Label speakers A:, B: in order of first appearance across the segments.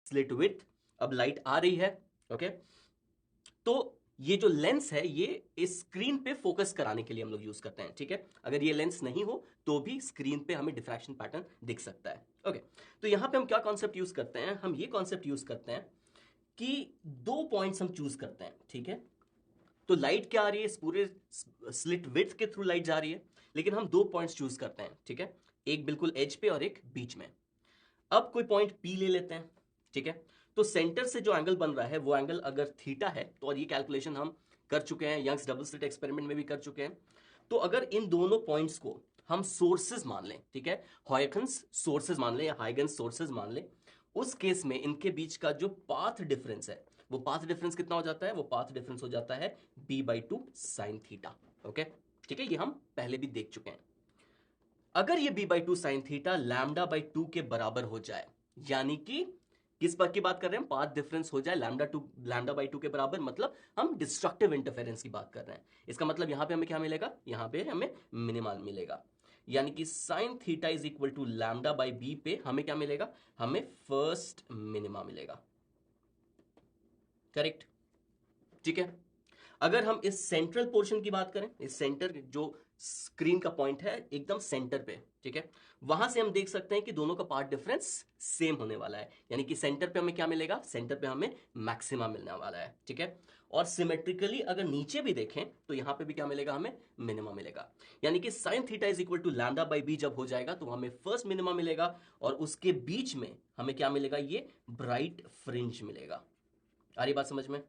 A: Slit width, अब light आ रही है, ओके। तो ये जो लेंस है ये इस स्क्रीन पे फोकस कराने के लिए हम लोग यूज करते हैं, ठीक है। अगर ये लेंस नहीं हो तो भी स्क्रीन पे हमें डिफ्रैक्शन पैटर्न दिख सकता है, ओके। तो यहां पे हम क्या कॉन्सेप्ट यूज करते हैं, हम ये कॉन्सेप्ट यूज करते हैं कि दो पॉइंट्स हम चूज करते हैं, ठीक है। तो लाइट क्या आ रही है, इस पूरे स्लिट विड्थ के थ्रू लाइट जा रही है, लेकिन हम दो पॉइंट्स चूज करते हैं, ठीक है। एक बिल्कुल एज पे और एक बीच में। अब कोई पॉइंट पी ले लेते हैं, ठीक है। तो सेंटर से जो एंगल बन रहा है वो एंगल अगर थीटा है, तो और ये कैलकुलेशन हम कर चुके हैं, यंग्स डबल स्लिट एक्सपेरिमेंट में भी कर चुके हैं। तो अगर इन दोनों पॉइंट्स को हम सोर्सेज मान लें, ठीक है, हॉयगन्स सोर्सेज मान लें या हाइगन्स सोर्सेज मान लें, उस केस में इनके बीच का जो पाथ डिफरेंस है, वो पाथ डिफरेंस कितना हो जाता है, वो पाथ डिफरेंस हो जाता है b/2 साइन थीटा, ओके। ठीक है, ये हम पहले भी देख चुके हैं। अगर ये b/2 साइन थीटा λ/2 के बराबर हो जाए, यानी कि किस बात की बात कर रहे हैं, पाथ डिफरेंस हो जाए λ/2 के बराबर, मतलब हम डिस्ट्रक्टिव इंटरफेरेंस की बात कर रहे हैं। इसका मतलब यहां पे हमें क्या मिलेगा, यहां पे हमें मिनिमल मिलेगा, यानी कि sine theta is equal to λ/b पे हमें क्या मिलेगा, हमें फर्स्ट मिनिमा मिलेगा, करेक्ट, ठीक है। अगर हम इस सेंट्रल पोर्शन की बात करें, इस सेंटर जो स्क्रीन का पॉइंट है एकदम सेंटर पे, ठीक है, वहां से हम देख सकते हैं कि दोनों का पार्ट डिफरेंस सेम होने वाला है, यानी कि सेंटर पे हमें क्या मिलेगा, सेंटर पे हमें मैक्सिमा मिलने वाला है, ठीक है। और सिमेट्रिकली अगर नीचे भी देखें तो यहां पे भी क्या मिलेगा, हमें मिनिमा मिलेगा, यानी कि sine theta is equal to λ/b जब हो जाएगा तो हमें फर्स्ट मिनिमा मिलेगा, और उसके बीच में हमें क्या मिलेगा, ये ब्राइट फ्रिंज मिलेगा। आ रही बात समझ में,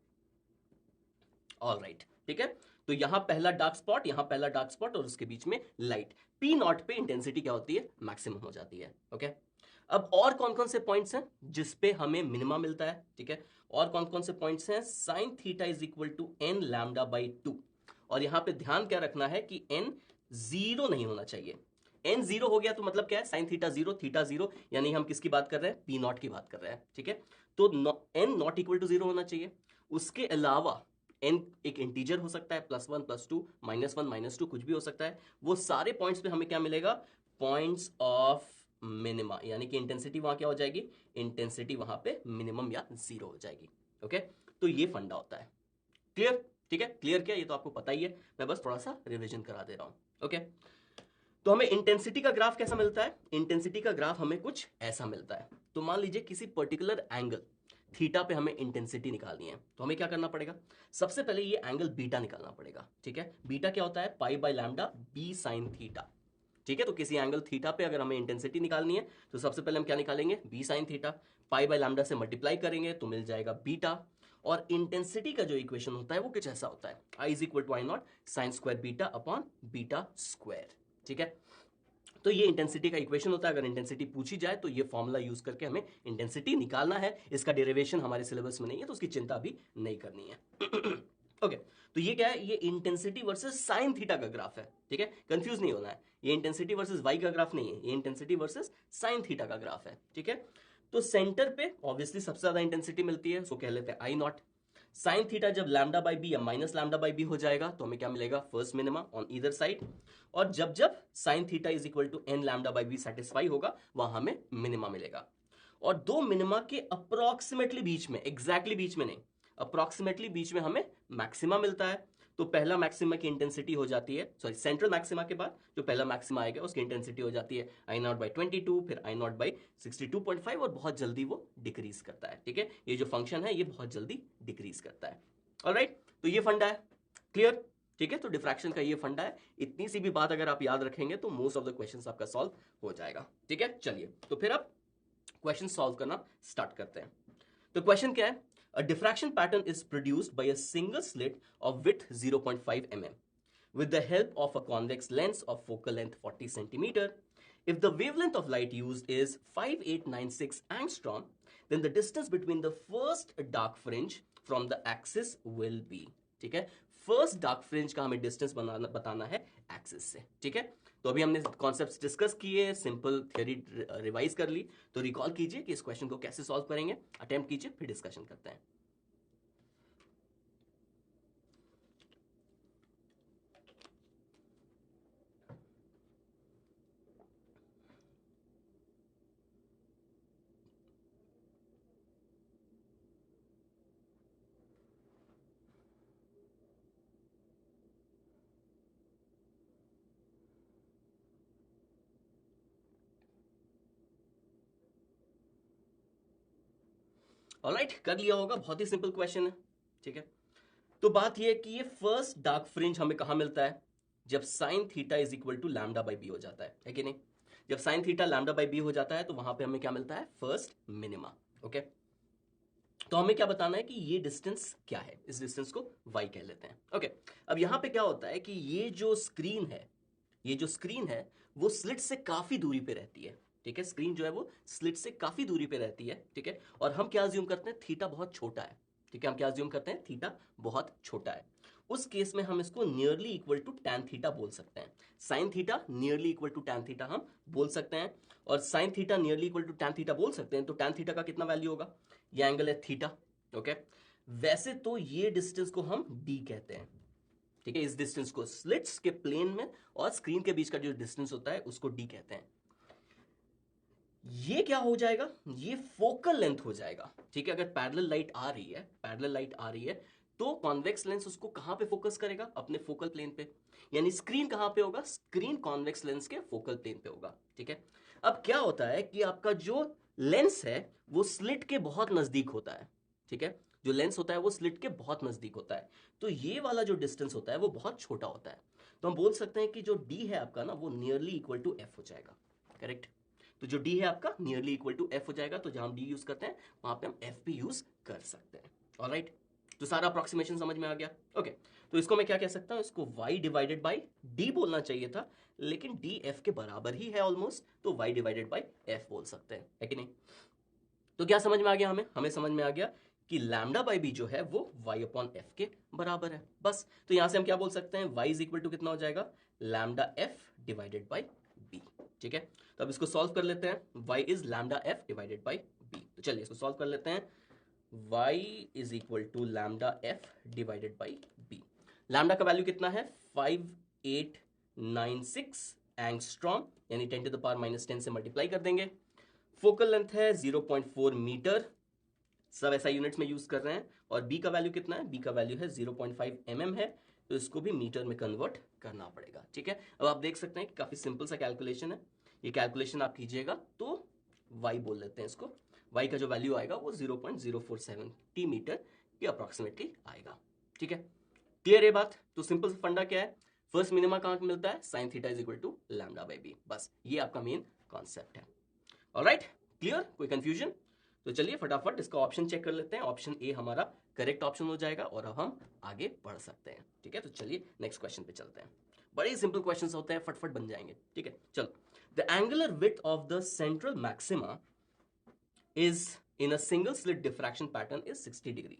A: ऑल राइट, ठीक है। तो यहां पहला डार्क स्पॉट, यहां पहला डार्क स्पॉट और उसके बीच में लाइट, पी नॉट पे इंटेंसिटी क्या होती है, मैक्सिमम हो जाती है, ओके। अब और कौन कौन से पॉइंट्स हैं जिसपे हमें मिनिमा मिलता है, ठीक है, और कौन कौन से पॉइंट्स हैं, sine theta is equal to n λ/2, और यहां पे ध्यान क्या रखना है कि n जीरो नहीं होना चाहिए। n जीरो हो गया तो मतलब क्या है, sine theta zero, theta zero, यानी हम किसकी बात कर रहे हैं, पी नॉट की बात कर रहे हैं, ठीक है। तो n not equal to zero होना चाहिए। उसके अलावा n एक इंटीजर हो सकता है, +1 +2 -1 -2 कुछ भी हो सकता है। वो सारे पॉइंट्स पे हमें क्या मिलेगा, पॉइंट्स ऑफ मिनिमा, यानी कि इंटेंसिटी वहां क्या हो जाएगी, इंटेंसिटी वहां पे मिनिमम या जीरो हो जाएगी, ओके। तो ये फंडा होता है, क्लियर, ठीक है। क्लियर क्या, ये तो आपको पता ही है, मैं बस थोड़ा सा रिविजन करा दे रहा हूं, ओके। तो हमें इंटेंसिटी का ग्राफ कैसा मिलता है, इंटेंसिटी का ग्राफ हमें कुछ ऐसा मिलता है। तो मान लीजिए किसी पर्टिकुलर एंगल थीटा पे हमें इंटेंसिटी निकालनी है, तो हमें क्या करना पड़ेगा, सबसे पहले ये एंगल बीटा निकालना पड़ेगा, ठीक है। बीटा क्या होता है, π/λ b साइन थीटा, ठीक है। तो किसी एंगल थीटा पे अगर हमें इंटेंसिटी निकालनी है तो सबसे पहले हम क्या निकालेंगे, b साइन थीटा, π/λ से मल्टीप्लाई करेंगे तो मिल जाएगा बीटा। और इंटेंसिटी का जो इक्वेशन होता है वो कुछ ऐसा होता है, I is equal to I0 sine square beta upon beta square, ठीक है। तो ये इंटेंसिटी का इक्वेशन होता है, अगर इंटेंसिटी पूछी जाए तो ये फॉर्मूला यूज करके हमें इंटेंसिटी निकालना है। इसका डेरिवेशन हमारे सिलेबस में नहीं है तो उसकी चिंता भी नहीं करनी है। ओके, तो ये क्या है, ये इंटेंसिटी वर्सेस साइन थीटा का ग्राफ है, ठीक है, कंफ्यूज नहीं होना है। ये इंटेंसिटी वर्सेस वाई का ग्राफ नहीं है, ये इंटेंसिटी वर्सेस साइन थीटा का ग्राफ है, ठीक है। तो सेंटर पे ऑब्वियसली सबसे ज्यादा इंटेंसिटी मिलती है, उसको कह लेते हैं I0। साइन थीटा जब λ/b या -λ/b हो जाएगा तो हमें क्या मिलेगा, first minima on either side. और जब जब sine theta is equal to n λ/b satisfy होगा वहां हमें मिनिमा मिलेगा। और दो मिनिमा के अप्रोक्सीमेटली बीच में, एग्जैक्टली बीच में नहीं, अप्रोक्सीमेटली बीच में हमें मैक्सिमा मिलता है। तो पहला मैक्सिमा की इंटेंसिटी हो जाती है, सॉरी सेंट्रल मैक्सिमा के बाद जो पहला मैक्सिमा आएगा उसकी इंटेंसिटी हो जाती है I0/22, फिर I0/62.5, और बहुत जल्दी वो डिक्रीज करता है, ठीक है। ये जो फंक्शन है ये बहुत जल्दी डिक्रीज करता है, ऑलराइट। तो ये फंडा है, क्लियर, ठीक है। तो डिफ्रैक्शन का ये फंडा है, इतनी सी भी बात अगर आप याद रखेंगे तो मोस्ट ऑफ द क्वेश्चंस आपका सॉल्व हो जाएगा, ठीक है। चलिए तो फिर अब क्वेश्चन सॉल्व करना स्टार्ट करते हैं। तो क्वेश्चन क्या है, a diffraction pattern is produced by a single slit of width 0.5 mm with the help of a convex lens of focal length 40 centimeter. If the wavelength of light used is 5896 angstrom, then the distance between the first dark fringe from the axis will be, ठीक है। First dark fringe का हमें distance बताना है axis से, ठीक है। तो अभी हमने कॉन्सेप्ट्स डिस्कस किए, सिंपल थ्योरी रिवाइज कर ली, तो रिकॉल कीजिए कि इस क्वेश्चन को कैसे सॉल्व करेंगे, अटेम्प्ट कीजिए, फिर डिस्कशन करते हैं। ऑलराइट, कर लिया होगा, बहुत ही सिंपल क्वेश्चन है, ठीक है। तो बात यह है कि ये फर्स्ट डार्क फ्रिंज हमें कहां मिलता है, जब sine theta is equal to lambda by b हो जाता है कि नहीं। जब sine theta lambda by b हो जाता है तो वहां पे हमें क्या मिलता है, फर्स्ट मिनिमा। ओके, तो हमें क्या बताना है कि ये डिस्टेंस क्या है, इस डिस्टेंस को y कह लेते हैं। ओके, अब यहां पे क्या होता है कि ये जो स्क्रीन है, ये जो स्क्रीन है वो स्लिट से काफी दूरी पे रहती है, ठीक है। स्क्रीन जो है वो स्लिट से काफी दूरी पे रहती है, ठीक है। और हम क्या अज्यूम करते हैं, थीटा बहुत छोटा है, ठीक है। हम क्या अज्यूम करते हैं, थीटा बहुत छोटा है। उस केस में हम इसको nearly equal to tan theta बोल सकते हैं। Sine theta nearly equal to tan theta हम बोल सकते हैं, और sine theta nearly equal to tan theta बोल सकते हैं। तो टैन थीटा का कितना वैल्यू होगा, ये एंगल है थीटा। ओके, वैसे तो ये डिस्टेंस को हम d कहते हैं, ठीक है। इस डिस्टेंस को स्लिट्स के प्लेन में और स्क्रीन के बीच का जो डिस्टेंस होता है उसको d कहते हैं। ये क्या हो जाएगा, ये फोकल लेंथ हो जाएगा, ठीक है। अगर पैरेलल लाइट आ रही है, पैरेलल लाइट आ रही है, तो कॉन्वेक्स लेंस उसको कहां पे फोकस करेगा, अपने फोकल प्लेन पे। यानी स्क्रीन कहां पे होगा, स्क्रीन कॉन्वेक्स लेंस के फोकल प्लेन पे होगा, ठीक है। अब क्या होता है कि आपका जो लेंस है वो स्लिट के बहुत नजदीक होता है, ठीक है। जो लेंस होता है वो स्लिट के बहुत नजदीक होता है, तो ये वाला जो डिस्टेंस होता है वो बहुत छोटा होता है। तो हम बोल सकते हैं कि जो d है आपका ना, वो नियरली इक्वल टू f हो जाएगा, करेक्ट। तो जो d है आपका नियरली इक्वल टू f हो जाएगा, तो जहां हम d यूज करते हैं वहां पे हम f भी यूज कर सकते हैं। ऑलराइट, तो सारा अप्रोक्सीमेशन समझ में आ गया। ओके, तो इसको मैं क्या कह सकता हूं, इसको y डिवाइडेड बाई d बोलना चाहिए था, लेकिन d f के बराबर ही है ऑलमोस्ट, तो y डिवाइडेड बाई f बोल सकते हैं, है कि नहीं। तो क्या समझ में आ गया, हमें समझ में आ गया कि लैम्डा बाई बी जो है वो y अपॉन एफ के बराबर है, बस। तो यहां से हम क्या बोल सकते हैं, y इज इक्वल टू कितना हो जाएगा, lambda f divided by b, ठीक है। तो अब इसको सॉल्व कर लेते हैं, y is lambda f divided by b. तो चलिए इसको सॉल्व कर लेते हैं, y is equal to lambda f divided by b. Lambda का वैल्यू कितना है, 5896 एंगस्ट्रॉम, यानी 10 टू द पावर -10 से मल्टीप्लाई कर देंगे। फोकल लेंथ है 0.4 मीटर, सब ऐसा यूनिट्स में यूज कर रहे हैं। और बी का वैल्यू कितना है, बी का वैल्यू है 0.5 mm है, तो इसको भी मीटर में कन्वर्ट करना पड़ेगा, ठीक है। अब आप देख सकते हैं कि काफी सिंपल सा कैलकुलेशन है। ये कैलकुलेशन आप कीजिएगा तो y बोल लेते हैं इसको, y का जो वैल्यू आएगा वो 0.047 मीटर के अप्रोक्सीमेटली आएगा, ठीक है। क्लियर है बात। तो सिंपल फंडा क्या है, फर्स्ट मिनिमा कहां मिलता है, sine theta is equal to lambda by b, बस ये आपका मेन कॉन्सेप्ट है। ऑलराइट, क्लियर, कोई कंफ्यूजन। तो चलिए फटाफट इसका ऑप्शन चेक कर लेते हैं, ऑप्शन ए हमारा करेक्ट ऑप्शन हो जाएगा और अब हम आगे बढ़ सकते हैं, ठीक है। तो चलिए नेक्स्ट क्वेश्चन पे चलते हैं, बड़े सिंपल क्वेश्चंस होते हैं, फटफट बन जाएंगे, ठीक है। चलो, the angular width of the central maxima is in a single slit diffraction pattern is 60 degree.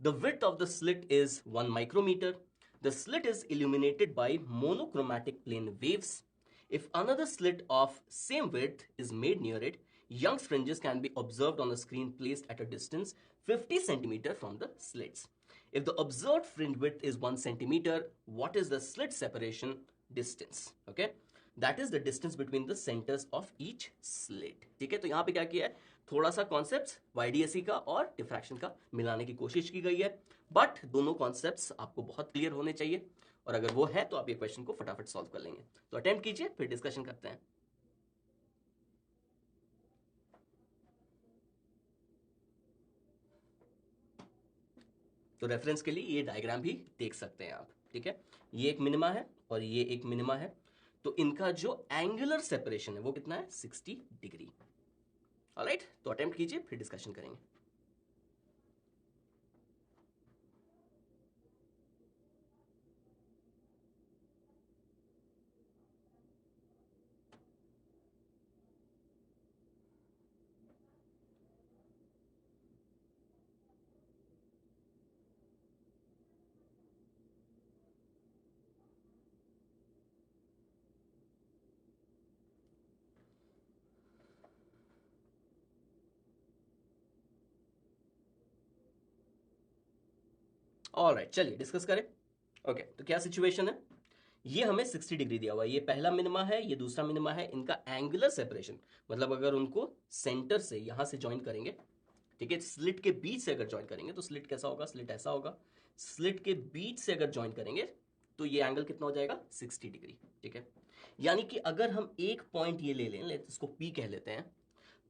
A: The width of the slit is 1 micrometer. The slit is illuminated by monochromatic plane waves. If another slit of same width is made near it, Young's fringes can be observed on a screen placed at a distance 50 centimeter from the slits. If the observed fringe width is 1 centimeter, what is the slit separation distance? Okay, that is the distance between the centers of each slit. ठीक है, तो यहां पे क्या किया है, थोड़ा सा कॉन्सेप्ट्स YDSE का और डिफ्रैक्शन का मिलाने की कोशिश की गई है, बट दोनों कॉन्सेप्ट्स आपको बहुत क्लियर होने चाहिए, और अगर वो है तो आप ये क्वेश्चन को फटाफट सॉल्व कर लेंगे। तो अटेम्प्ट कीजिए, फिर डिस्कशन करते हैं। तो रेफरेंस के लिए ये डायग्राम भी देख सकते हैं आप, ठीक है। ये एक मिनिमा है और ये एक मिनिमा है, तो इनका जो एंगुलर सेपरेशन है वो कितना है, 60 डिग्री। ऑलराइट, तो अटेम्प्ट कीजिए, फिर डिस्कशन करेंगे। ऑलराइट, चलिए डिस्कस करें। ओके, तो क्या सिचुएशन है, ये हमें 60 डिग्री दिया हुआ है, ये पहला मिनिमा है, ये दूसरा मिनिमा है, इनका एंगुलर सेपरेशन मतलब अगर उनको सेंटर से यहां से ज्वाइन करेंगे, ठीक है, स्लिट के बीच से अगर ज्वाइन करेंगे तो स्लिट कैसा होगा, स्लिट ऐसा होगा, स्लिट के बीच से अगर ज्वाइन करेंगे तो ये एंगल कितना हो जाएगा, 60 डिग्री, ठीक है। यानी कि अगर हम एक पॉइंट ये ले लें, इसको P कह लेते हैं,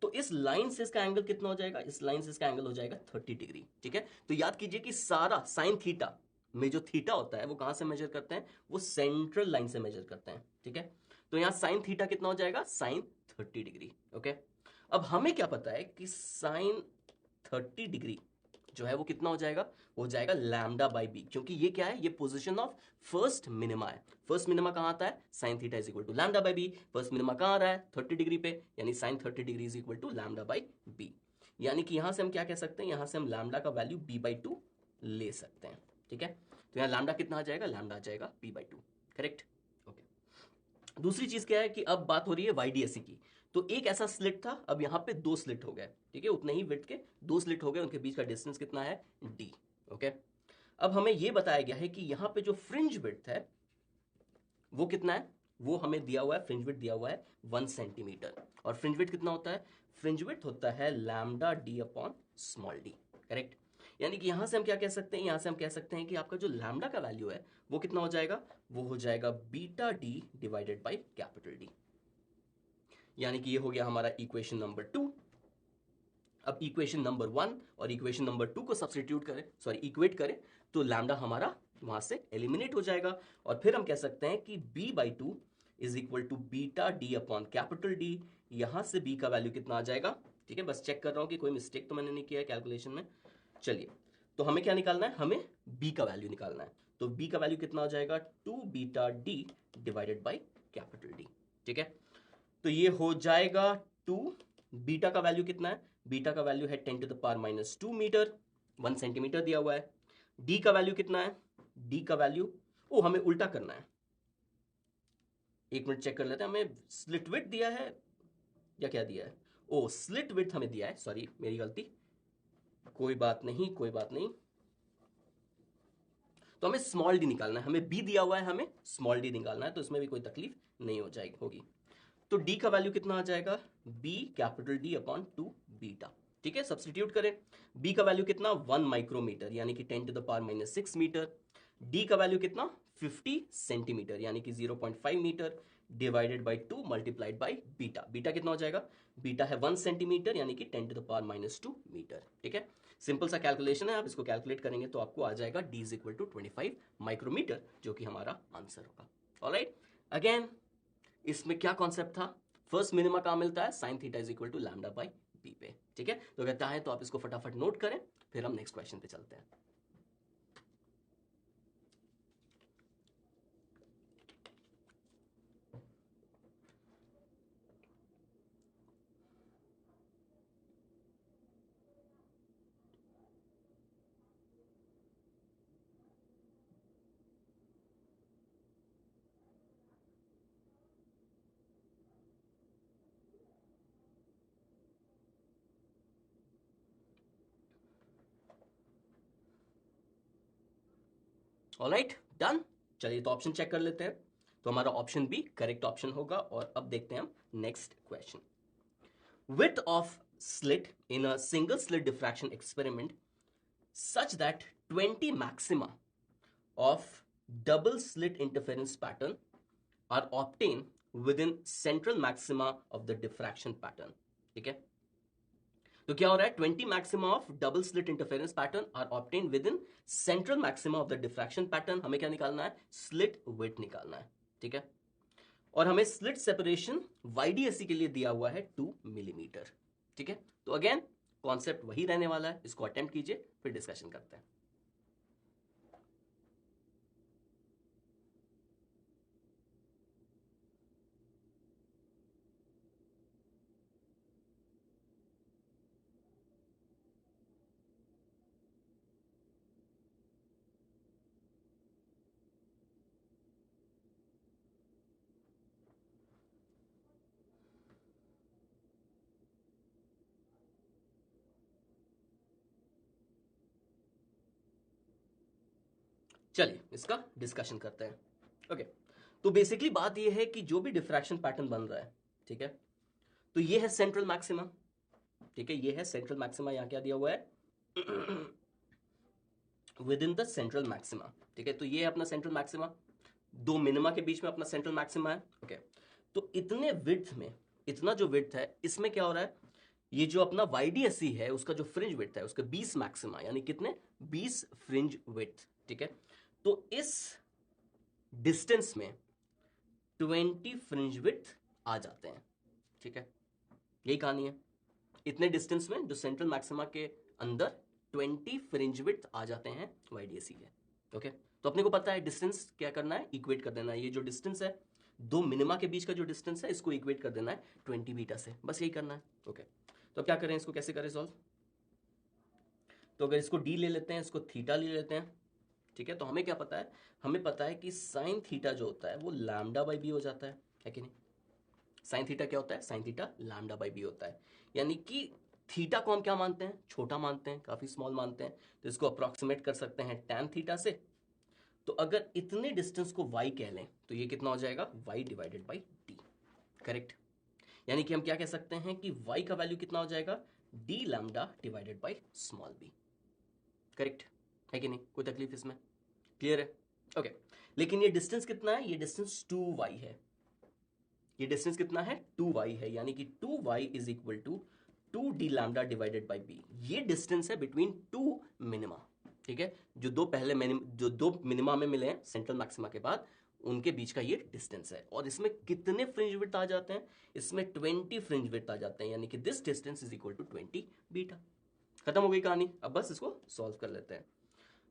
A: तो इस लाइन से इसका एंगल कितना हो जाएगा, इस लाइन से इसका एंगल हो जाएगा 30 डिग्री। ठीक है, तो याद कीजिए कि सारा साइन थीटा में जो थीटा होता है वो कहां से मेजर करते हैं, वो सेंट्रल लाइन से मेजर करते हैं। ठीक है, तो यहां साइन थीटा कितना हो जाएगा, साइन 30 डिग्री। ओके, अब हमें क्या पता है कि साइन 30 डिग्री जो है वो कितना हो जाएगा, हो जाएगा लैम्डा बाई बी, क्योंकि ये क्या है, ये पोजीशन ऑफ फर्स्ट मिनिमा है। फर्स्ट मिनिमा कहां आता है, sine theta is equal to lambda by b. First minima कहां आ रहा है, 30 डिग्री पे, यानी sine 30 degree is equal to lambda by b. यानी कि यहां से हम क्या कह सकते हैं, यहां से हम लैम्डा का वैल्यू b/2 ले सकते हैं। ठीक है, तो यहां लैम्डा कितना आ जाएगा, लैम्डा आ जाएगा b/2। करेक्ट। ओके, दूसरी चीज क्या है कि अब बात हो रही है YDSE की। तो एक ऐसा स्लिट था, अब यहां पे 2 स्लिट हो गए। ठीक है, उतने ही विड्थ के 2 स्लिट हो गए, उनके बीच का डिस्टेंस कितना है, d। ओके, अब हमें यह बताया गया है कि यहां पे जो फ्रिंज विड्थ है वो कितना है, वो हमें दिया हुआ है, फ्रिंज विड्थ दिया हुआ है 1 सेंटीमीटर। और फ्रिंज विड्थ कितना होता है, फ्रिंज विड्थ होता है lambda d upon small d। Correct, यानी कि यहां से हम क्या कह सकते हैं, यहां से हम कह सकते हैं कि आपका जो लैम्डा का वैल्यू है वो कितना हो जाएगा, वो हो जाएगा beta d divided by capital D। यानी कि ये हो गया हमारा इक्वेशन नंबर 2। अब इक्वेशन नंबर 1 और इक्वेशन नंबर 2 को सब्स्टिट्यूट करें, सॉरी इक्वेट करें, तो लैम्डा हमारा वहां से एलिमिनेट हो जाएगा। और फिर हम कह सकते हैं कि b/2 is equal to beta d upon capital D। यहां से b का वैल्यू कितना आ जाएगा, ठीक है, बस चेक कर रहा हूं कि कोई मिस्टेक तो मैंने नहीं किया है कैलकुलेशन में। चलिए, तो हमें क्या निकालना है, हमें b का वैल्यू निकालना है। तो b का वैल्यू कितना हो जाएगा, 2 beta d divided by capital D। ठीक है, तो ये हो जाएगा 2, बीटा का वैल्यू कितना है, बीटा का वैल्यू है 10⁻⁻2 मीटर, 1 सेंटीमीटर दिया हुआ है। डी का वैल्यू कितना है, डी का वैल्यू, ओ हमें उल्टा करना है, एक मिनट चेक कर लेते हैं, हमें स्लिट विड्थ दिया है या क्या दिया है, ओ स्लिट विड्थ हमें दिया है, सॉरी मेरी गलती, कोई बात नहीं कोई बात नहीं। तो हमें स्मॉल डी निकालना है, हमें बी दिया हुआ है, हमें स्मॉल डी निकालना है, तो इसमें भी कोई तकलीफ नहीं हो जाएगी होगी। तो d का वैल्यू कितना आ जाएगा, b capital D upon 2 beta. ठीक है, सब्स्टिट्यूट करें, b का वैल्यू कितना 1 माइक्रोमीटर यानी कि 10⁻⁻6 मीटर। d का वैल्यू कितना 50 सेंटीमीटर यानी कि 0.5 metre divided by 2 multiplied by beta. Beta कितना हो जाएगा, बीटा है 1 सेंटीमीटर यानी कि 10⁻⁻2 मीटर। ठीक है, सिंपल सा कैलकुलेशन है, आप इसको कैलकुलेट करेंगे तो आपको आ जाएगा d is equal to 25 micrometre, जो कि हमारा आंसर होगा। ऑलराइट, अगेन इसमें क्या कॉन्सेप्ट था, फर्स्ट मिनिमा कहां मिलता है, sine theta is equal to lambda by b पे। ठीक है, तो अगर चाहें तो आप इसको फटाफट नोट करें, फिर हम नेक्स्ट क्वेश्चन पे चलते हैं। Alright, done. चलिए तो ऑप्शन चेक कर लेते हैं, तो हमारा ऑप्शन बी करेक्ट ऑप्शन होगा। और अब देखते हैं हम next question. Width of slit in a single slit diffraction experiment such that 20 maxima of double slit interference pattern are obtained within central maxima of the diffraction pattern। ठीक है, तो क्या हो रहा है, 20 maxima of double slit interference pattern are obtain within central maxima of the diffraction pattern. हमें क्या निकालना है, स्लिट विड्थ निकालना है। ठीक है, और हमें स्लिट सेपरेशन YDSE के लिए दिया हुआ है 2 मिलीमीटर। ठीक है, तो अगेन कॉन्सेप्ट वही रहने वाला है, इसको अटेम्प्ट कीजिए फिर डिस्कशन करते हैं। चलिए इसका डिस्कशन करते हैं। ओके, तो बेसिकली बात यह है कि जो भी डिफ्रैक्शन पैटर्न बन रहा है, ठीक है, तो ये है सेंट्रल मैक्सिमा। ठीक है, ये है सेंट्रल मैक्सिमा, यहां क्या दिया हुआ है, with in the central maxima. ठीक है, तो ये है अपना सेंट्रल मैक्सिमा, 2 मिनिमा के बीच में अपना सेंट्रल मैक्सिमा है। ओके, तो इतने विड्थ में, इतना जो विड्थ है, इसमें क्या हो रहा है ये जो अपना YDSC है उसका जो फ्रिंज विड्थ है उसके 20 मैक्सिमा, यानी कितने 20 फ्रिंज विड्थ, ठीक है। तो इस डिस्टेंस में 20 फ्रिंज विड्थ आ जाते हैं, ठीक है। यही कहानी है, इतने डिस्टेंस में जो सेंट्रल मैक्सिमा के अंदर 20 फ्रिंज विड्थ आ जाते हैं YDSC के, ओके। तो अपने को पता है डिस्टेंस क्या करना है, इक्वेट कर देना है। ये जो डिस्टेंस है दो मिनिमा के बीच का जो डिस्टेंस है इसको इक्वेट कर देना है 20 बीटा से, बस यही करना है, ओके। तो क्या करें, इसको कैसे करें सॉल्व। तो अगर इसको d ले लेते हैं, इसको थीटा ले लेते हैं, ठीक है। तो हमें क्या पता है, हमें पता है कि साइन थीटा जो होता है वो लैम्डा बाई बी हो जाता है कि नहीं। साइन थीटा क्या होता है, sine theta lambda by b होता है, यानी कि थीटा को हम क्या मानते हैं, छोटा मानते हैं, काफी स्मॉल मानते हैं। तो इसको अप्रोक्सीमेट कर सकते हैं टैन थीटा से। तो अगर इतने डिस्टेंस को y कह लें तो ये कितना हो जाएगा, y divided by D, correct. यानी कि हम क्या कह सकते हैं कि y का वैल्यू कितना हो जाएगा, d lambda divided by small b, correct है कि नहीं, कोई तकलीफ इसमें, क्लियर है, ओके। लेकिन ये डिस्टेंस कितना है, ये डिस्टेंस 2y है, ये डिस्टेंस कितना है 2y है, यानी कि 2y is equal to 2d lambda divided by b। ये डिस्टेंस है बिटवीन टू मिनिमा, ठीक है। जो दो मिनिमा में मिले हैं सेंट्रल मैक्सिमा के बाद, उनके बीच का ये डिस्टेंस है। और इसमें कितने फ्रिंज विड्थ आ जाते हैं, इसमें 20 फ्रिंज विड्थ आ जाते हैं, यानी कि this distance is equal to 20 beta. खत्म हो गई कहानी, अब बस इसको सॉल्व कर लेते हैं।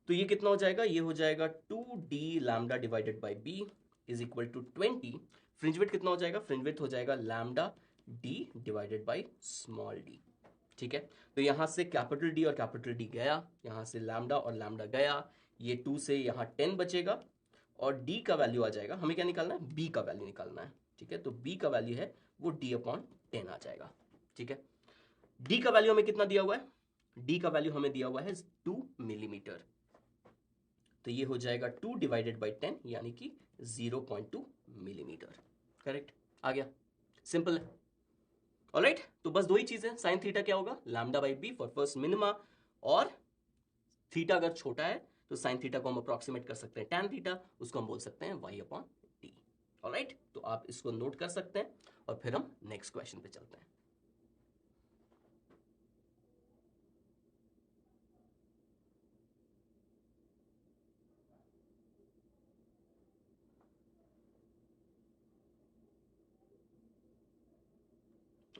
A: तो ये कितना हो जाएगा, ये हो जाएगा 2d lambda divided by b is equal to 20। Fringe width कितना हो जाएगा, फ्रिंज विड्थ हो जाएगा lambda d divided by small d, ठीक है। तो यहां से कैपिटल D और कैपिटल D गया, यहां से लैम्डा और लैम्डा गया, ये 2 से यहां 10 बचेगा, और d का वैल्यू आ जाएगा, हमें क्या निकालना है, b का वैल्यू निकालना है, ठीक है। तो b का वैल्यू है वो d/10 आ जाएगा, ठीक है। d का वैल्यू हमें कितना दिया हुआ है, d का वैल्यू हमें दिया हुआ है 2 मिलीमीटर। तो ये हो जाएगा 2 डिवाइडेड बाई 10, यानी कि 0.2 मिलीमीटर, करेक्ट आ गया, सिंपल है। ऑलराइट, तो बस दो ही चीजें, साइन थीटा क्या होगा, lambda by b for first minima, और थीटा अगर छोटा है तो साइन थीटा को हम अप्रोक्सीमेट कर सकते हैं टैन थीटा, उसको हम बोल सकते हैं y/d। ऑलराइट, तो आप इसको नोट कर सकते हैं और फिर हम नेक्स्ट क्वेश्चन पे चलते हैं।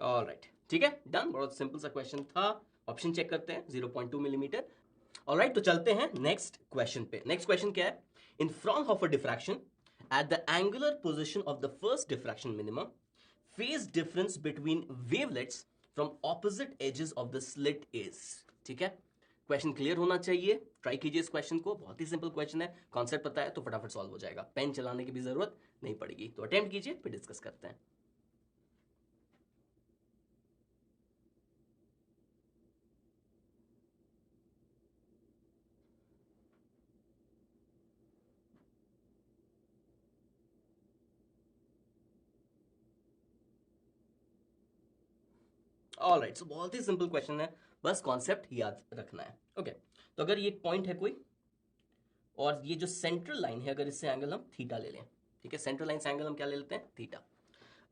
A: ऑलराइट, ठीक है, डन, बहुत सिंपल सा क्वेश्चन था। ऑप्शन चेक करते हैं, 0.2 मिलीमीटर। ऑलराइट, तो चलते हैं नेक्स्ट क्वेश्चन पे। नेक्स्ट क्वेश्चन क्या है, in Fraunhofer diffraction at the angular position of the first diffraction minimum, phase difference between wavelets from opposite edges of the slit is, ठीक है। क्वेश्चन क्लियर होना चाहिए, ट्राई कीजिए इस क्वेश्चन को, बहुत ही सिंपल क्वेश्चन है, कॉन्सेप्ट पता है तो फटाफट सॉल्व हो जाएगा, पेन चलाने की भी जरूरत नहीं पड़ेगी। तो अटेम्प्ट कीजिए, फिर डिस्कस करते हैं। ऑलराइट, सो बहुत ही सिंपल क्वेश्चन है, बस कॉन्सेप्ट याद रखना है, ओके। तो अगर ये पॉइंट है कोई, और ये जो सेंट्रल लाइन है, अगर इससे एंगल हम थीटा ले लें, ठीक है, सेंट्रल लाइन से एंगल हम क्या ले लेते हैं, थीटा।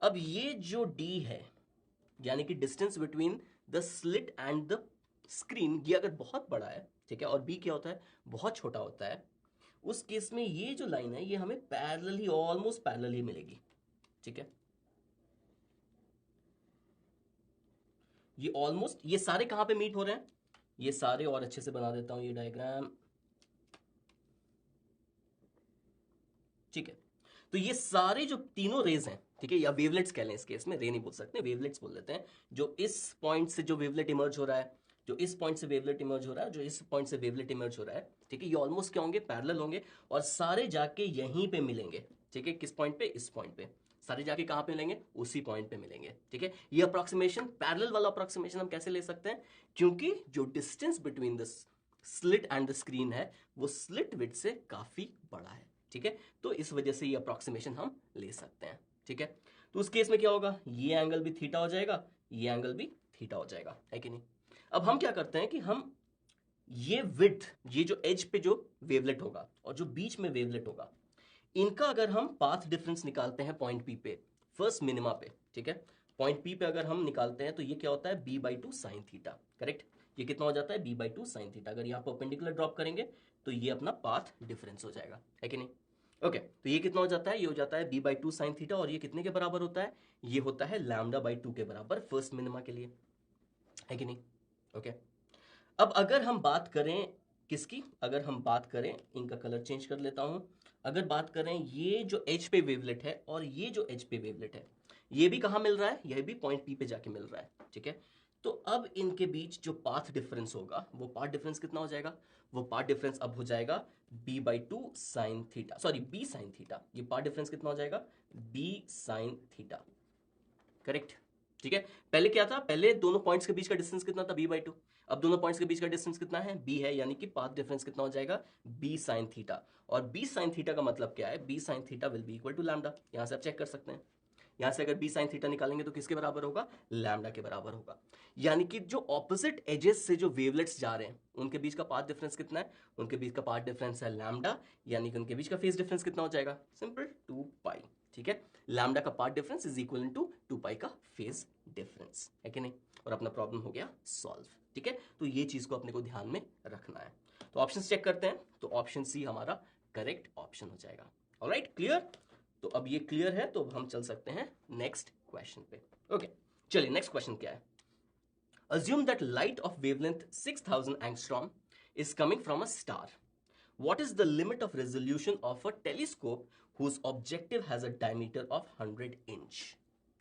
A: अब ये जो d है, यानी कि distance between the slit and the screen, ये अगर बहुत बड़ा है, ठीक है, और b क्या होता है, बहुत छोटा होता है, उस केस में ये जो लाइन है ये हमें पैरेलल ही, ऑलमोस्ट पैरेलल ही मिलेगी, ठीक है। ये ऑलमोस्ट, ये सारे कहां पे मीट हो रहे हैं, ये सारे, और अच्छे से बना देता हूं ये डायग्राम, ठीक है। तो ये सारे जो तीनों रेज हैं, ठीक है, या वेवलेट्स कह लें, इस केस में रे नहीं बोल सकते, वेवलेट्स बोल देते हैं, जो इस पॉइंट से जो वेवलेट इमर्ज हो रहा है, जो इस पॉइंट से वेवलेट इमर्ज हो रहा है, जो इस पॉइंट से वेवलेट इमर्ज हो रहा है, ठीक है, ये ऑलमोस्ट क्या होंगे, पैरेलल होंगे, और सारे जाके यहीं पे मिलेंगे, ठीक है। किस पॉइंट पे, इस पॉइंट पे, सारे जाके कहां पे मिलेंगे, उसी पॉइंट पे मिलेंगे, ठीक है। ये अप्रोक्सीमेशन, पैरेलल वाला अप्रोक्सीमेशन हम कैसे ले सकते हैं, क्योंकि जो distance between the slit and the screen है वो स्लिट विड्थ से काफी बड़ा है, ठीक है। तो इस वजह से ये अप्रोक्सीमेशन हम ले सकते हैं, ठीक है। तो उस केस में क्या होगा, ये एंगल भी थीटा हो जाएगा, ये एंगल भी थीटा हो जाएगा, है कि नहीं। अब हम क्या करते हैं कि हम ये विड्थ, ये जो एज पे जो वेवलेट होगा और जो बीच में वेवलेट होगा, इनका अगर हम पाथ डिफरेंस निकालते हैं पॉइंट पी पे, फर्स्ट मिनिमा पे, ठीक है, पॉइंट पी पे अगर हम निकालते हैं तो ये क्या होता है, b by two sine theta, correct. ये कितना हो जाता है, b by two sine theta. अगर यहाँ परपेंडिकुलर ड्रॉप करेंगे तो ये अपना पाथ डिफरेंस हो जाएगा, है कि नहीं। ओके, तो ये कितना हो जाता है, ये हो जाता है b by two sign theta, और ये कितने के बराबर होता है, ये होता है लैम्डा बाई टू के बराबर फर्स्ट मिनिमा के लिए, है कि नहीं। ओके, अब अगर हम बात करें किसकी, अगर हम बात करें, इनका कलर चेंज कर लेता हूं, अगर बात करें ये जो एच पे वेवलेट है और ये जो एच पे वेवलेट है, ये भी कहां मिल रहा है, यह भी पॉइंट पी पे जाके मिल रहा है, ठीक है। तो अब इनके बीच जो पाथ डिफरेंस होगा, वो पाथ डिफरेंस कितना हो जाएगा, वो पाथ डिफरेंस अब हो जाएगा b by two sine theta, sorry b sine theta. ये पाथ डिफरेंस कितना हो जाएगा, b साइन थीटा, करेक्ट। ठीक है, पहले क्या था, पहले दोनों पॉइंट्स के बीच का डिस्टेंस कितना था, b बाई टू। अब दोनों पॉइंट्स के बीच का डिस्टेंस कितना है, b है, यानी कि पाथ डिफरेंस कितना हो जाएगा, b साइन थीटा। और b साइन थीटा का मतलब क्या है, b sine theta will be equal to lambda. यहां से आप चेक कर सकते हैं, यहां से अगर b साइन थीटा निकालेंगे तो किसके बराबर होगा, लैम्डा के बराबर होगा। यानी कि जो ऑपोजिट एजेस से जो वेवलेट्स जा रहे हैं उनके बीच का पाथ डिफरेंस कितना है, उनके बीच का पाथ डिफरेंस है लैम्डा, यानी कि उनके बीच का फेज डिफरेंस कितना हो जाएगा, सिंपल 2 पाई। ठीक है, लैम्डा का path difference is equal to 2 pi का फेज डिफरेंस, है कि नहीं। और अपना प्रॉब्लम हो गया सॉल्व। ठीक है, तो ये चीज को अपने को ध्यान में रखना है। तो ऑप्शन चेक करते हैं, तो ऑप्शन सी हमारा करेक्ट ऑप्शन हो जाएगा। Alright, clear. तो अब ये क्लियर है, तो हम चल सकते हैं नेक्स्ट क्वेश्चन पे। ओके, चलिए नेक्स्ट क्वेश्चन क्या है। Assume that light of wavelength 6000 angstrom is coming from a star. What is the limit of resolution of a telescope whose objective has a diameter of 100 inch?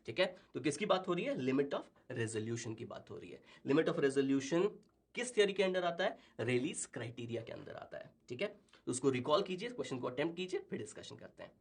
A: ठीक है, तो किसकी बात हो रही है, लिमिट ऑफ रेजोल्यूशन की बात हो रही है। लिमिट ऑफ रेजोल्यूशन किस थियरी के अंदर आता है, रेलीज क्राइटेरिया के अंदर आता है। ठीक है, तो उसको रिकॉल कीजिए, क्वेश्चन को अटेम्प्ट कीजिए, फिर डिस्कशन करते हैं।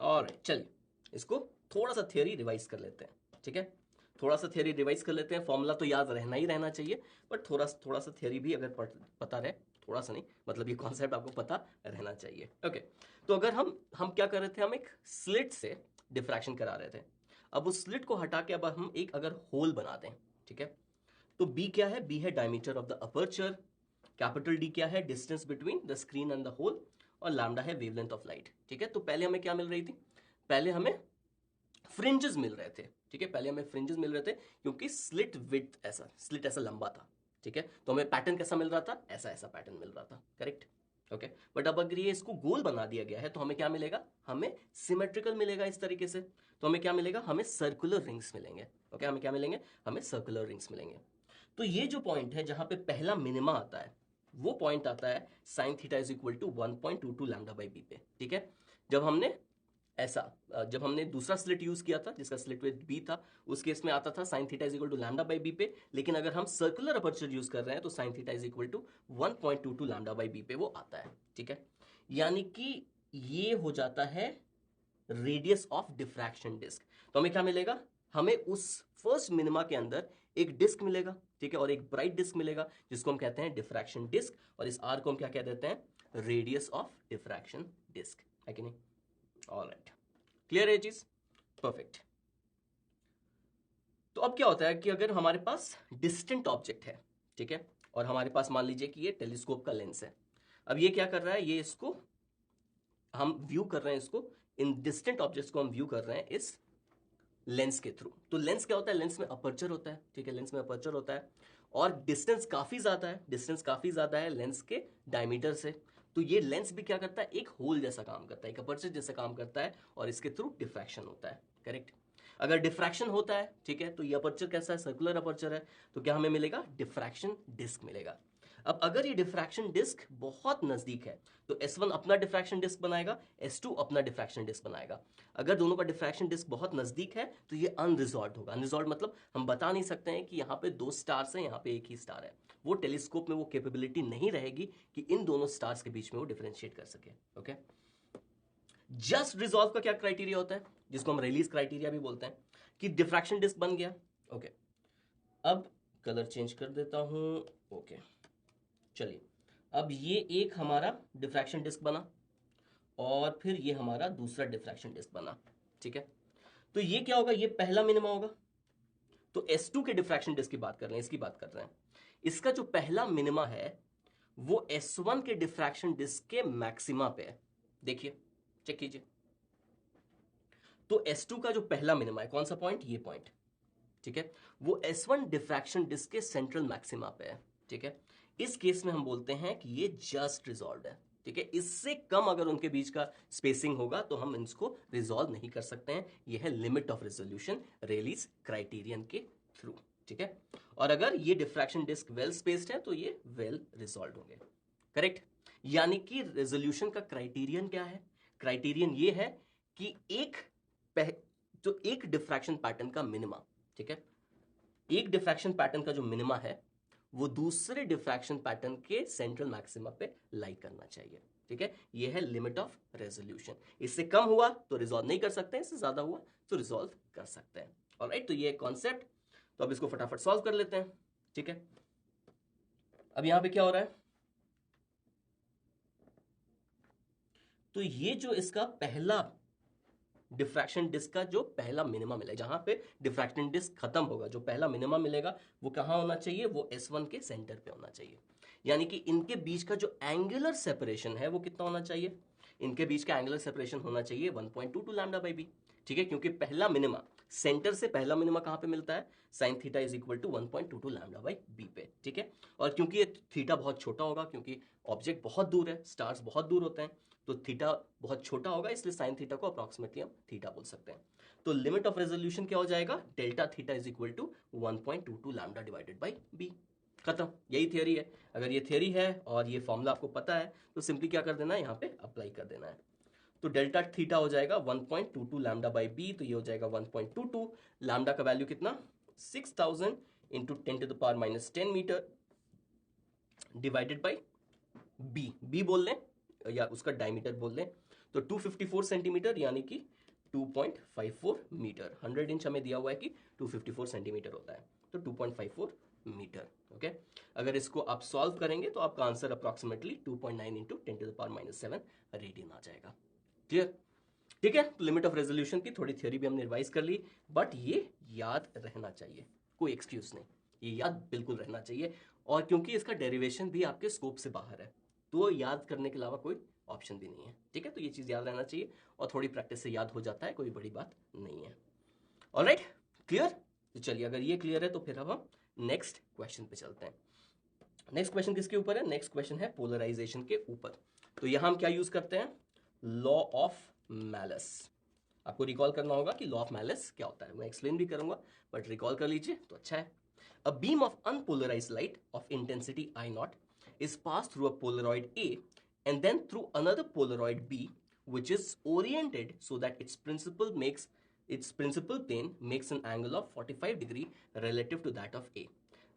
A: और चलिए इसको थोड़ा सा थियरी रिवाइज कर लेते हैं। ठीक है, थोड़ा सा थियरी रिवाइज कर लेते हैं। फॉर्मूला तो याद रहना ही रहना चाहिए, बट थोड़ा सा थियरी भी अगर पता रहे, थोड़ा सा नहीं, मतलब ये कॉन्सेप्ट आपको पता रहना चाहिए। ओके, तो अगर हम क्या कर रहे थे, हम एक स्लिट से डिफ्रैक्शन करा रहे थे। अब उस स्लिट को हटा के अब हम एक अगर होल बना दें, ठीक है, तो बी क्या है, बी है diameter of the aperture, capital D क्या है, distance between the screen and the hole, और लैम्डा है वेवलेंथ ऑफ लाइट। ठीक है, तो पहले हमें क्या मिल रही थी, पहले हमें फ्रिंजेस मिल रहे थे। ठीक है, पहले हमें फ्रिंजेस मिल रहे थे क्योंकि स्लिट ऐसा लंबा था। ठीक है, तो हमें पैटर्न कैसा मिल रहा था, ऐसा ऐसा पैटर्न मिल रहा था, करेक्ट। ओके, बट अब अगर ये इसको गोल बना दिया गया है तो हमें क्या मिलेगा, हमें सिमेट्रिकल मिलेगा इस तरीके से। तो हमें क्या मिलेगा, हमें सर्कुलर रिंग्स मिलेंगे। ओके, हमें क्या मिलेंगे, हमें सर्कुलर रिंग्स मिलेंगे। तो ये जो पॉइंट है जहां पे पहला मिनिमा आता है, वो पॉइंट आता है sine theta is equal to 1.22 lambda by b पे। ठीक है, जब हमने दूसरा स्लिट यूज किया था जिसका स्लिट विड्थ बी था, उस केस में आता था sine theta is equal to lambda by b पे। लेकिन अगर हम सर्कुलर अपर्चर यूज कर रहे हैं तो sine theta is equal to 1.22 lambda by b पे वो आता है। ठीक है, यानी कि ये हो जाता है रेडियस ऑफ डिफ्रैक्शन डिस्क। तो हमें क्या मिलेगा, हमें उस फर्स्ट मिनिमा के अंदर एक डिस्क मिलेगा, ठीक है, और एक ब्राइट डिस्क मिलेगा जिसको हम कहते हैं डिफ्रैक्शन डिस्क, और इस आर को हम क्या कह देते हैं, रेडियस ऑफ डिफ्रैक्शन डिस्क, है कि नहीं। ऑलराइट, क्लियर है चीज, परफेक्ट। तो अब क्या होता है कि अगर हमारे पास डिस्टेंट ऑब्जेक्ट है, ठीक है, और हमारे पास मान लीजिए कि ये टेलीस्कोप का लेंस है। अब ये क्या कर रहा है, ये इसको हम व्यू कर रहे हैं, इसको इन डिस्टेंट ऑब्जेक्ट्स को हम व्यू कर रहे हैं इस लेंस के थ्रू। तो लेंस क्या होता है, लेंस में अपर्चर होता है। ठीक है, लेंस में अपर्चर होता है और डिस्टेंस काफी ज्यादा है लेंस के डायमीटर से। तो ये लेंस भी क्या करता है, एक होल जैसा काम करता है, एक अपर्चर जैसा काम करता है, और इसके थ्रू डिफ्रैक्शन होता है, करेक्ट। अगर डिफ्रैक्शन होता है, ठीक है, तो ये अपर्चर कैसा है, सर्कुलर अपर्चर है, तो क्या हमें मिलेगा, डिफ्रैक्शन डिस्क मिलेगा। अब अगर ये डिफ्रैक्शन डिस्क बहुत नजदीक है तो S1 अपना डिफ्रैक्शन डिस्क बनाएगा, S2 अपना डिफ्रैक्शन डिस्क बनाएगा। अगर दोनों का डिफ्रैक्शन डिस्क बहुत नजदीक है तो ये अनरिजॉल्व होगा। अनरिजॉल्व मतलब हम बता नहीं सकते हैं कि यहाँ पे दो स्टार्स हैं, यहाँ पे एक ही स्टार है। वो टेलीस्कोप में वो कैपेबिलिटी नहीं रहेगी कि इन दोनों स्टार्स के बीच में वो डिफरेंशिएट कर सके। ओके, जस्ट रिजॉल्व का क्या क्राइटेरिया होता है, जिसको हम रिलीज क्राइटेरिया भी बोलते हैं, कि डिफ्रैक्शन डिस्क बन गया। ओके, अब कलर चेंज कर देता हूं। ओके, चलिए, अब ये एक हमारा डिफ्रैक्शन डिस्क बना और फिर ये हमारा दूसरा डिफ्रैक्शन डिस्क बना, ठीक है। तो ये क्या होगा, ये पहला मिनिमा होगा। तो S2 के डिफ्रैक्शन डिस्क की बात कर रहे हैं, इसकी बात कर रहे हैं। इसका जो पहला मिनिमा है वो S1 के डिफ्रैक्शन डिस्क के मैक्सिमा पे है। देखिए, चेक कीजिए। तो S2 का जो पहला मिनिमा है, कौन सा पॉइंट, ये पॉइंट, ठीक है, वो S1 डिफ्रैक्शन डिस्क के सेंट्रल मैक्सिमा पे है, ठीक है। इस केस में हम बोलते हैं कि ये जस्ट रिजॉल्व है, ठीक है। इससे कम अगर उनके बीच का स्पेसिंग होगा तो हम इसको रिजॉल्व नहीं कर सकते हैं। यह है limit of resolution Rayleigh's criterion के थ्रू, ठीक है। और अगर ये डिफ्रैक्शन डिस्क वेल स्पेस्ड है तो ये वेल रिजॉल्व होंगे, करेक्ट। यानी कि रेजोल्यूशन का क्राइटेरियन क्या है, क्राइटेरियन ये है कि जो एक डिफ्रैक्शन पैटर्न का मिनिमा, ठीक है, एक डिफ्रैक्शन पैटर्न का जो मिनिमा है वो दूसरे डिफ्रैक्शन पैटर्न के सेंट्रल मैक्सिमा पे लाई करना चाहिए, ठीक है। ये है लिमिट ऑफ रेजोल्यूशन। इससे कम हुआ तो रिजॉल्व नहीं कर सकते हैं, इससे ज्यादा हुआ तो रिजॉल्व कर सकते हैं। ऑलराइट, तो ये कॉन्सेप्ट, तो अब इसको फटाफट सॉल्व कर लेते हैं, ठीक है। अब यहां पे क्या हो रहा है, तो ये जो इसका पहला डिफ्रैक्शन डिस्क का जो पहला मिनिमा मिलेगा, जहां पे डिफ्रैक्शन डिस्क खत्म होगा, जो पहला मिनिमा मिलेगा वो कहां होना चाहिए, वो S1 के सेंटर पे होना चाहिए। यानी कि इनके बीच का जो एंगुलर सेपरेशन है वो कितना होना चाहिए, इनके बीच का एंगुलर सेपरेशन होना चाहिए 1.22 लैम्डा बाई बी, ठीक है। क्योंकि पहला मिनिमा, सेंटर से पहला मिनिमा कहां पे मिलता है, sine theta is equal to 1.22 lambda by b पे, ठीक है। और क्योंकि ये थीटा बहुत छोटा होगा, क्योंकि ऑब्जेक्ट बहुत दूर है, स्टार्स बहुत दूर होते हैं, तो थीटा बहुत छोटा होगा, इसलिए साइन थीटा को अप्रॉक्सीमेटली हम थीटा बोल सकते हैं। तो लिमिट ऑफ रेजोल्यूशन क्या हो जाएगा, delta theta is equal to 1.22 lambda divided by b, खत्म। यही थियरी है। अगर ये थियरी है और ये फॉर्मूला आपको पता है तो सिंपली क्या कर देना है, यहाँ पे अप्लाई कर देना है। तो डेल्टा थीटा हो जाएगा 1.22 लैम्डा बाई बी, तो ये हो जाएगा 1.22। लैम्डा का वैल्यू कितना, 6000 into 10⁻⁻10 metre divided by b बोल लें या उसका डायमीटर बोल लें, तो 254 सेंटीमीटर, यानी कि 2.54 मीटर। 100 इंच हमें दिया हुआ है कि 254 सेंटीमीटर होता है, तो 2.54 मीटर, ओके। अगर इसको आप सॉल्व करेंगे तो आपका आंसर अप्रॉक्सीमेटली 2.9 इंटू 10⁻⁷ रेडियन आ जाएगा। क्लियर, ठीक है। तो लिमिट ऑफ रेजोल्यूशन की थोड़ी थ्योरी भी हमने रिवाइज कर ली, बट ये याद रहना चाहिए, कोई एक्सक्यूज नहीं, ये याद बिल्कुल रहना चाहिए। और क्योंकि इसका डेरिवेशन भी आपके स्कोप से बाहर है, तो याद करने के अलावा कोई ऑप्शन भी नहीं है, ठीक है। तो ये चीज याद रहना चाहिए और थोड़ी प्रैक्टिस से याद हो जाता है, कोई बड़ी बात नहीं है। Alright, clear. तो चलिए, अगर ये क्लियर है तो फिर अब हम नेक्स्ट क्वेश्चन पे चलते हैं। नेक्स्ट क्वेश्चन किसके ऊपर है, नेक्स्ट क्वेश्चन है पोलराइजेशन के ऊपर। तो यहां हम क्या यूज करते हैं, लॉ ऑफ मैलस। आपको रिकॉल करना होगा कि लॉ ऑफ मैलस क्या होता है, मैं एक्सप्लेन भी करूंगा, बट रिकॉल कर लीजिए तो अच्छा है। A beam of unpolarised light of intensity I not is passed through a Polaroid A and then through another Polaroid B, which is oriented so that its principal plane makes an angle of 45 degree relative to that of A.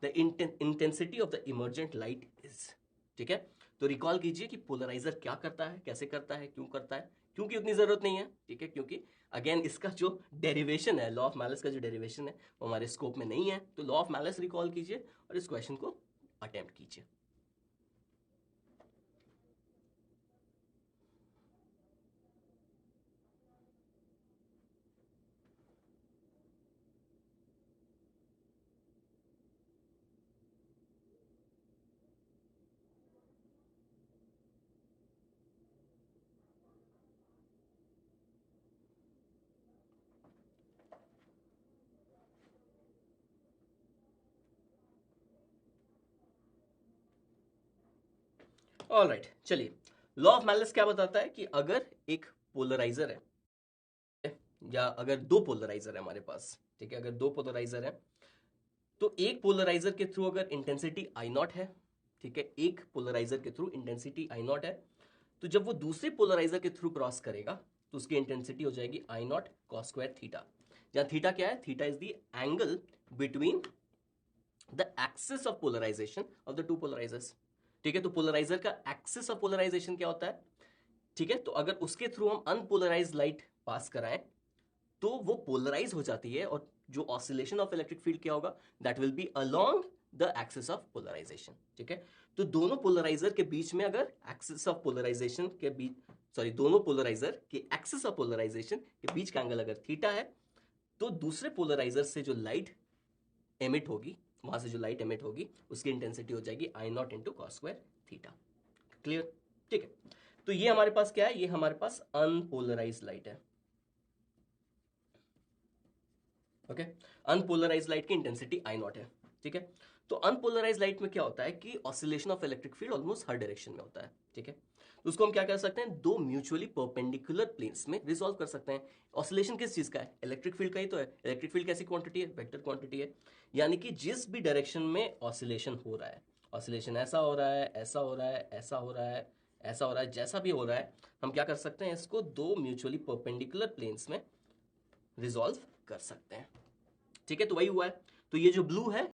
A: The intensity of the emergent light is, ठीक है। तो recall कीजिए कि polariser क्या करता है, कैसे करता है, क्यों करता है, क्योंकि उतनी जरूरत नहीं है, ठीक है। क्योंकि अगेन इसका जो डेरिवेशन है, लॉ ऑफ मैलस का जो डेरिवेशन है वो हमारे स्कोप में नहीं है। तो लॉ ऑफ मैलस रिकॉल कीजिए और इस क्वेश्चन को अटेम्प्ट कीजिए। ऑलराइट, चलिए, लॉ ऑफ मैलस क्या बताता है कि अगर एक पोलराइजर है या अगर दो पोलराइजर है हमारे पास, ठीक है, अगर दो पोलराइजर है तो एक पोलराइजर के थ्रू अगर इंटेंसिटी I नॉट है, ठीक है, एक पोलराइजर के थ्रू इंटेंसिटी I नॉट है, तो जब वो दूसरे पोलराइजर के थ्रू क्रॉस करेगा तो उसकी इंटेंसिटी हो जाएगी I naught cos square theta. जहां थीटा क्या है, theta is the angle between the axis of polarization of the two polarizers, ठीक है। तो पोलराइजर का एक्सिस ऑफ पोलराइजेशन क्या होता है, ठीक है। तो अगर उसके थ्रू हम अनपोलराइज लाइट पास कराएं तो वो पोलराइज हो जाती है, और जो ऑसिलेशन ऑफ इलेक्ट्रिक फील्ड क्या होगा, that will be along the axis of polarisation. ठीक है, तो दोनों पोलराइजर के बीच में अगर एक्सिस ऑफ पोलराइजेशन के बीच, सॉरी, दोनों पोलराइजर के एक्सिस ऑफ पोलराइजेशन के बीच का एंगल अगर थीटा है, तो दूसरे पोलराइजर से जो लाइट एमिट होगी, वहां से जो लाइट एमिट होगी, उसकी इंटेंसिटी हो जाएगी I naught into cos square theta. Clear? ठीक है, तो ये हमारे पास क्या है, ये हमारे पास अनपोलराइज लाइट है। ओके, अनपोलराइज लाइट की इंटेंसिटी आई नॉट है। ठीक है, तो अनपोलराइज लाइट में क्या होता है कि oscillation of electric field almost her direction में होता है। ठीक है, तो उसको हम क्या कर सकते हैं, दो म्यूचुअली परपेंडिकुलर प्लेन्स में रिजॉल्व कर सकते हैं। ऑसिलेशन किस चीज का है, इलेक्ट्रिक फील्ड का ही तो है। इलेक्ट्रिक फील्ड कैसी क्वांटिटी है, वेक्टर क्वांटिटी है, यानी कि जिस भी डायरेक्शन में ऑसिलेशन हो रहा है, ऑसिलेशन ऐसा हो रहा है, ऐसा हो रहा है, ऐसा हो रहा है, ऐसा हो रहा है, जैसा भी हो रहा है, हम क्या कर सकते हैं, इसको दो म्यूचुअली परपेंडिकुलर प्लेन्स में रिजॉल्व कर सकते हैं। ठीक है, तो वही हुआ है। तो ये जो ब्लू है